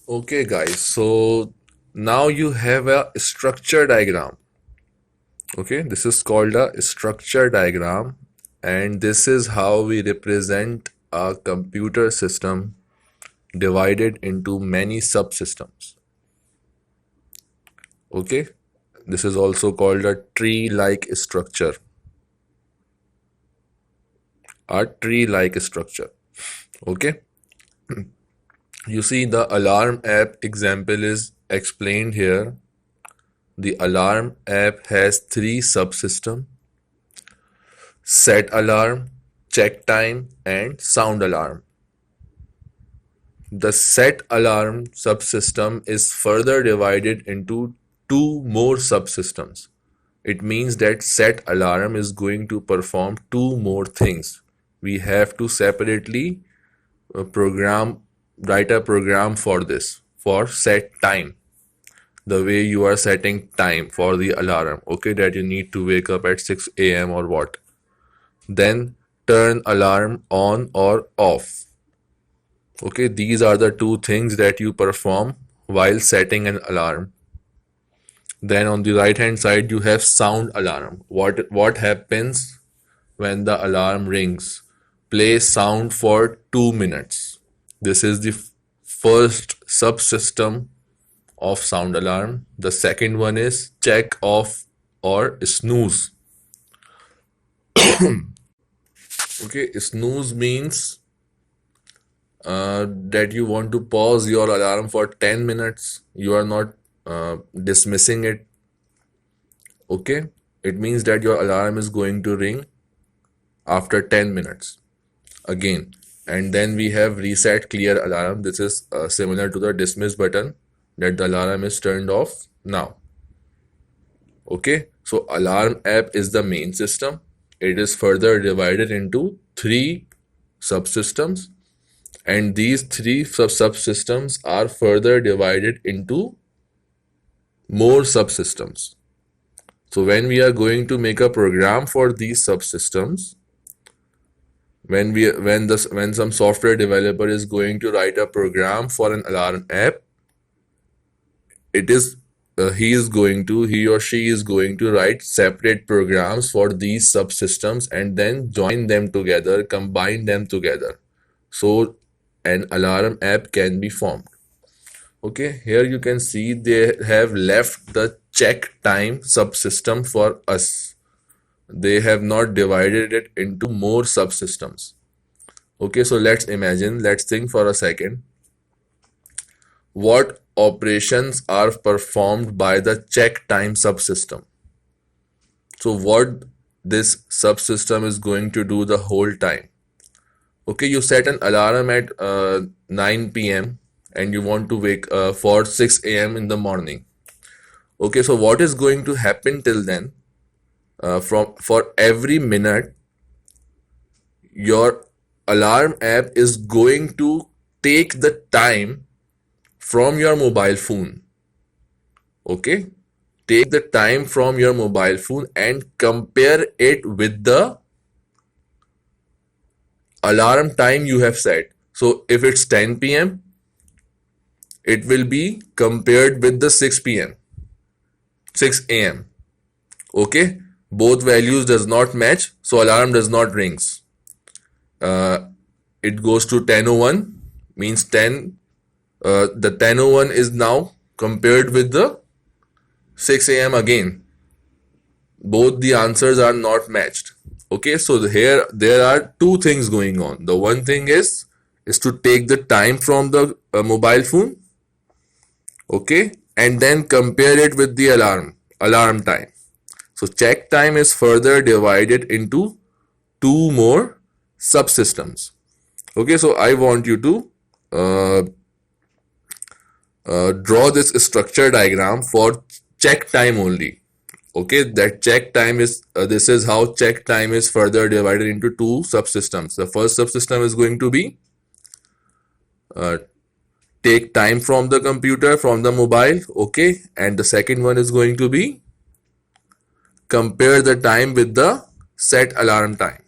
Okay, guys, so now you have a structure diagram. Okay, this is called a structure diagram, and this is how we represent a computer system divided into many subsystems. Okay, this is also called a tree-like structure. A tree-like structure. Okay, you see the alarm app example is explained here. The alarm app has three subsystems: set alarm, check time, and sound alarm. The set alarm subsystem is further divided into two more subsystems. It means that set alarm is going to perform two more things. We have to separately write a program for this, for set time. The way you are setting time for the alarm, okay, that you need to wake up at 6 a.m. or what. Then turn alarm on or off. Okay, these are the two things that you perform while setting an alarm. Then on the right hand side you have sound alarm. What happens when the alarm rings? Play sound for 2 minutes. This is the first subsystem of sound alarm. The second one is check off or snooze. Okay, snooze means that you want to pause your alarm for 10 minutes. You are not dismissing it. Okay, it means that your alarm is going to ring after 10 minutes again. And then we have reset clear alarm. This is similar to the dismiss button, that the alarm is turned off now. Okay, so alarm app is the main system. It is further divided into three subsystems, and these three subsystems are further divided into more subsystems. So when we are going to make a program for these subsystems, when some software developer is going to write a program for an alarm app, it is he or she is going to write separate programs for these subsystems and then join them together, combine them together, so an alarm app can be formed. Okay, here you can see they have left the check time subsystem for us. They have not divided it into more subsystems. Okay, so let's think for a second. What operations are performed by the check time subsystem? So what this subsystem is going to do the whole time? Okay, you set an alarm at 9 p.m. and you want to wake for 6 a.m. in the morning. Okay, so what is going to happen till then? For every minute, your alarm app is going to take the time from your mobile phone. Okay, take the time from your mobile phone and compare it with the alarm time you have set. So if it's 10 p.m., it will be compared with the 6 p.m. 6 a.m. Okay, both values does not match, so alarm does not rings. It goes to 10:01, means 10. The 10:01 is now compared with the 6 a.m. again. Both the answers are not matched. Okay, so here there are two things going on. The one thing is to take the time from the mobile phone, okay, and then compare it with the alarm time. So check time is further divided into two more subsystems. Okay, so I want you to draw this structure diagram for check time only. Okay, that check time is this is how check time is further divided into two subsystems. The first subsystem is going to be take time from the computer, from the mobile, okay, and the second one is going to be compare the time with the set alarm time.